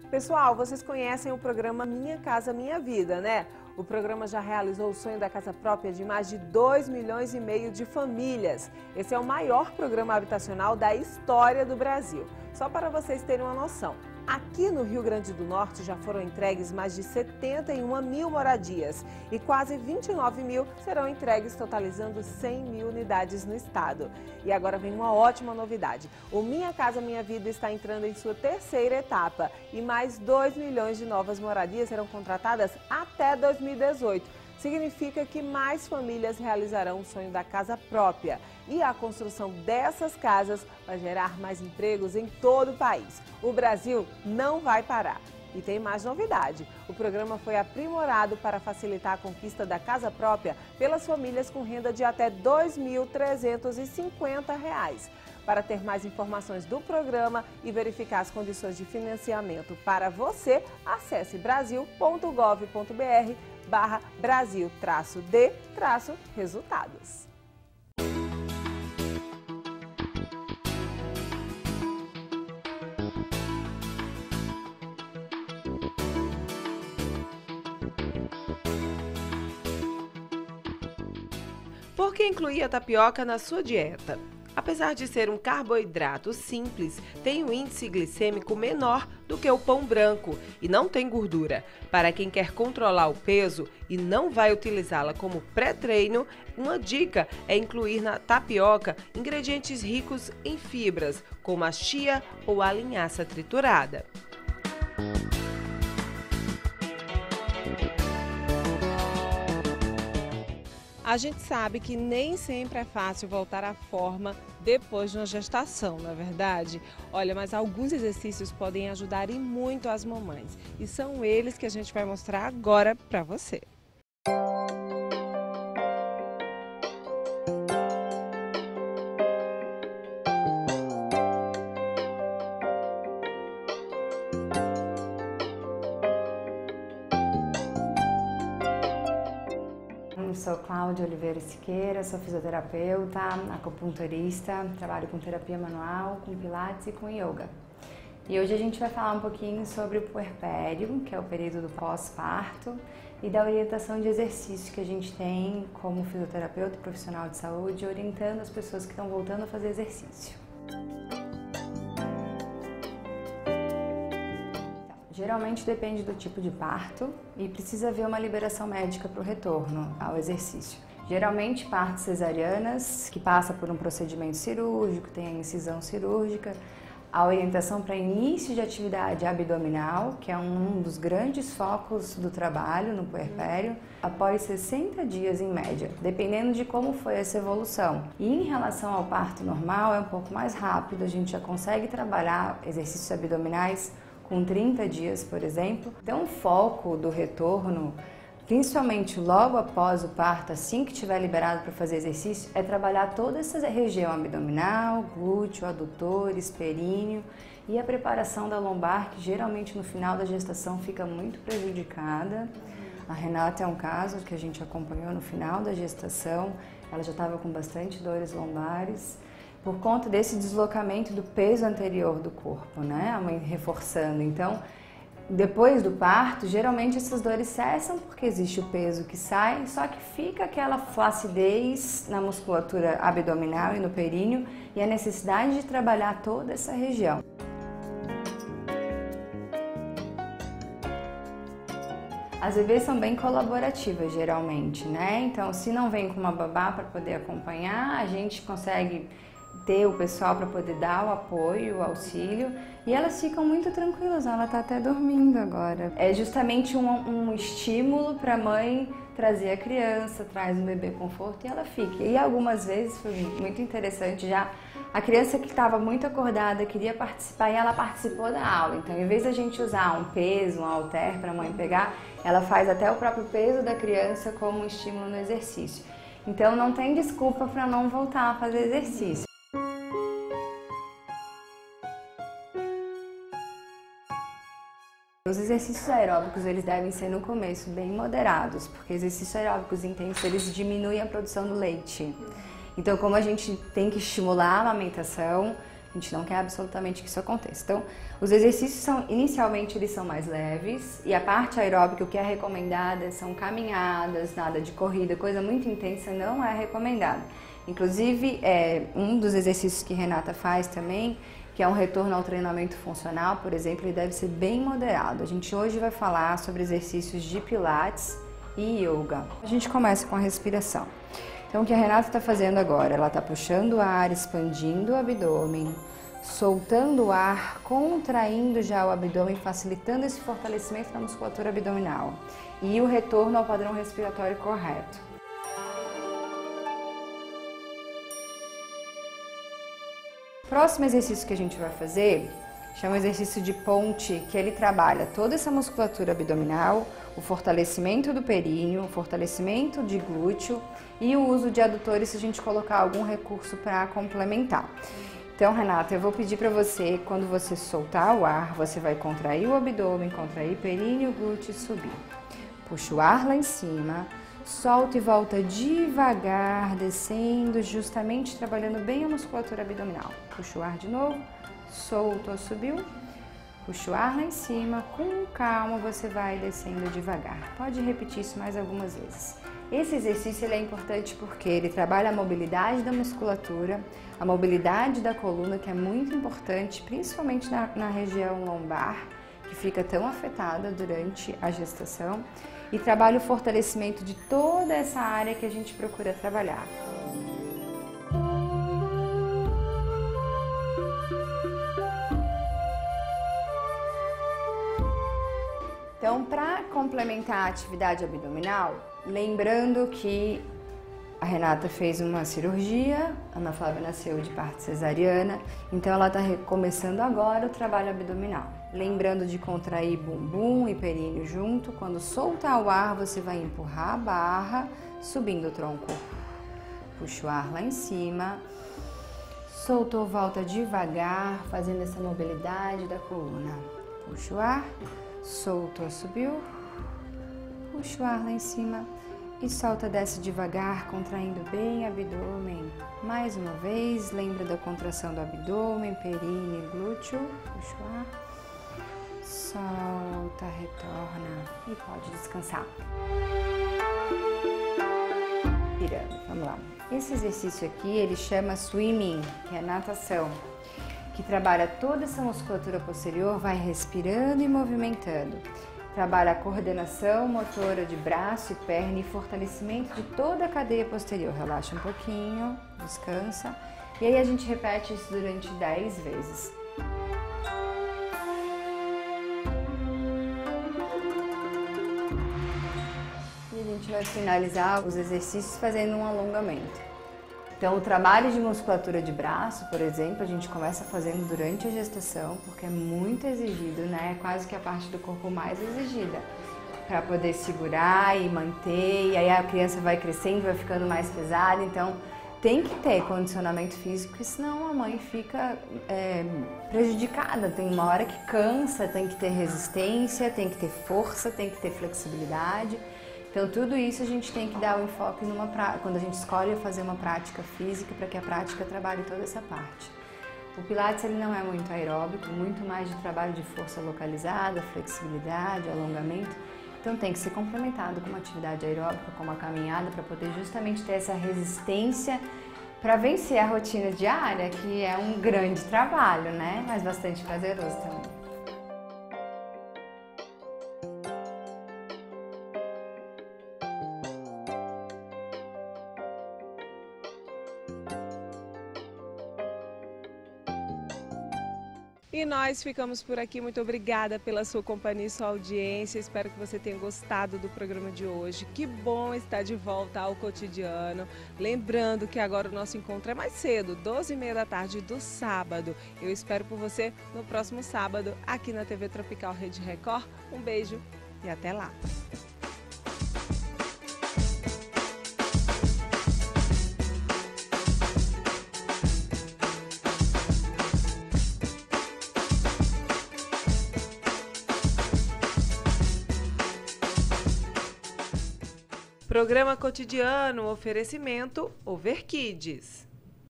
Pessoal, vocês conhecem o programa Minha Casa Minha Vida, né? O programa já realizou o sonho da casa própria de mais de 2,5 milhões de famílias. Esse é o maior programa habitacional da história do Brasil. Só para vocês terem uma noção, aqui no Rio Grande do Norte já foram entregues mais de 71 mil moradias e quase 29 mil serão entregues, totalizando 100 mil unidades no estado. E agora vem uma ótima novidade. O Minha Casa Minha Vida está entrando em sua terceira etapa e mais 2 milhões de novas moradias serão contratadas até 2018. Significa que mais famílias realizarão o sonho da casa própria. E a construção dessas casas vai gerar mais empregos em todo o país. O Brasil não vai parar. E tem mais novidade. O programa foi aprimorado para facilitar a conquista da casa própria pelas famílias com renda de até R$ 2.350. Para ter mais informações do programa e verificar as condições de financiamento para você, acesse brasil.gov.br/Brasil-D-resultados. Por que incluir a tapioca na sua dieta? Apesar de ser um carboidrato simples, tem um índice glicêmico menor do que o pão branco e não tem gordura. Para quem quer controlar o peso e não vai utilizá-la como pré-treino, uma dica é incluir na tapioca ingredientes ricos em fibras, como a chia ou a linhaça triturada. A gente sabe que nem sempre é fácil voltar à forma depois de uma gestação, não é verdade? Olha, mas alguns exercícios podem ajudar e muito as mamães. E são eles que a gente vai mostrar agora para você. Eu sou Cláudia Oliveira Siqueira, sou fisioterapeuta, acupunturista, trabalho com terapia manual, com pilates e com yoga. E hoje a gente vai falar um pouquinho sobre o puerpério, que é o período do pós-parto, e da orientação de exercício que a gente tem como fisioterapeuta e profissional de saúde, orientando as pessoas que estão voltando a fazer exercício. Geralmente depende do tipo de parto e precisa haver uma liberação médica para o retorno ao exercício. Geralmente partos cesarianas, que passa por um procedimento cirúrgico, tem a incisão cirúrgica, a orientação para início de atividade abdominal, que é um dos grandes focos do trabalho no puerpério, após 60 dias em média, dependendo de como foi essa evolução. E em relação ao parto normal é um pouco mais rápido, a gente já consegue trabalhar exercícios abdominais com 30 dias, por exemplo. Então, o foco do retorno, principalmente logo após o parto, assim que estiver liberado para fazer exercício, é trabalhar toda essa região abdominal, glúteo, adutores, períneo e a preparação da lombar, que geralmente no final da gestação fica muito prejudicada. A Renata é um caso que a gente acompanhou no final da gestação, ela já estava com bastante dores lombares, por conta desse deslocamento do peso anterior do corpo, né? A mãe reforçando. Então, depois do parto, geralmente essas dores cessam porque existe o peso que sai, só que fica aquela flacidez na musculatura abdominal e no períneo e a necessidade de trabalhar toda essa região. As bebês são bem colaborativas geralmente, né? Então, se não vem com uma babá para poder acompanhar, a gente consegue ter o pessoal para poder dar o apoio, o auxílio, e elas ficam muito tranquilas, ela está até dormindo agora. É justamente um estímulo para a mãe trazer a criança, traz um bebê conforto e ela fica. E algumas vezes foi muito interessante já, a criança que estava muito acordada queria participar e ela participou da aula. Então, em vez da gente usar um peso, um halter para a mãe pegar, ela faz até o próprio peso da criança como um estímulo no exercício. Então, não tem desculpa para não voltar a fazer exercício. Os exercícios aeróbicos, eles devem ser no começo bem moderados, porque exercícios aeróbicos intensos, eles diminuem a produção do leite. Então, como a gente tem que estimular a amamentação, a gente não quer absolutamente que isso aconteça. Então, os exercícios inicialmente eles são mais leves e a parte aeróbica, o que é recomendada são caminhadas, nada de corrida, coisa muito intensa não é recomendada. Inclusive, um dos exercícios que Renata faz também, que é um retorno ao treinamento funcional, por exemplo, ele deve ser bem moderado. A gente hoje vai falar sobre exercícios de pilates e yoga. A gente começa com a respiração. Então, o que a Renata está fazendo agora? Ela está puxando o ar, expandindo o abdômen, soltando o ar, contraindo já o abdômen, facilitando esse fortalecimento da musculatura abdominal e o retorno ao padrão respiratório correto. O próximo exercício que a gente vai fazer chama exercício de ponte, que ele trabalha toda essa musculatura abdominal, o fortalecimento do períneo, o fortalecimento de glúteo e o uso de adutores se a gente colocar algum recurso para complementar. Então, Renata, eu vou pedir para você, quando você soltar o ar, você vai contrair o abdômen, contrair períneo, glúteo e subir. Puxa o ar lá em cima, solta e volta devagar, descendo, justamente trabalhando bem a musculatura abdominal. Puxa o ar de novo, soltou, subiu, puxa o ar lá em cima, com calma você vai descendo devagar. Pode repetir isso mais algumas vezes. Esse exercício ele é importante porque ele trabalha a mobilidade da musculatura, a mobilidade da coluna, que é muito importante, principalmente na região lombar, que fica tão afetada durante a gestação, e trabalha o fortalecimento de toda essa área que a gente procura trabalhar. Então, para complementar a atividade abdominal, lembrando que a Renata fez uma cirurgia, a Ana Flávia nasceu de parto cesariana, então ela está começando agora o trabalho abdominal. Lembrando de contrair bumbum e períneo junto, quando soltar o ar você vai empurrar a barra, subindo o tronco. Puxa o ar lá em cima, soltou, volta devagar, fazendo essa mobilidade da coluna. Puxa o ar, soltou, subiu, puxa o ar lá em cima e solta, desce devagar, contraindo bem o abdômen. Mais uma vez, lembra da contração do abdômen, períneo e glúteo. Puxa o ar, solta, retorna e pode descansar. Virando, vamos lá. Esse exercício aqui, ele chama swimming, que é natação, que trabalha toda essa musculatura posterior, vai respirando e movimentando. Trabalha a coordenação motora de braço e perna e fortalecimento de toda a cadeia posterior. Relaxa um pouquinho, descansa. E aí a gente repete isso durante 10 vezes. E a gente vai finalizar os exercícios fazendo um alongamento. Então, o trabalho de musculatura de braço, por exemplo, a gente começa fazendo durante a gestação, porque é muito exigido, né? É quase que a parte do corpo mais exigida, para poder segurar e manter, e aí a criança vai crescendo, vai ficando mais pesada, então tem que ter condicionamento físico, porque senão a mãe fica prejudicada. Tem uma hora que cansa, tem que ter resistência, tem que ter força, tem que ter flexibilidade. Então, tudo isso a gente tem que dar o enfoque quando a gente escolhe fazer uma prática física, para que a prática trabalhe toda essa parte. O Pilates ele não é muito aeróbico, muito mais de trabalho de força localizada, flexibilidade, alongamento. Então, tem que ser complementado com uma atividade aeróbica, como a caminhada, para poder justamente ter essa resistência para vencer a rotina diária, que é um grande trabalho, né? Mas bastante prazeroso também. E nós ficamos por aqui. Muito obrigada pela sua companhia e sua audiência. Espero que você tenha gostado do programa de hoje. Que bom estar de volta ao cotidiano. Lembrando que agora o nosso encontro é mais cedo, 12h30 da tarde do sábado. Eu espero por você no próximo sábado aqui na TV Tropical Rede Record. Um beijo e até lá. Programa Cotidiano, oferecimento Overkids.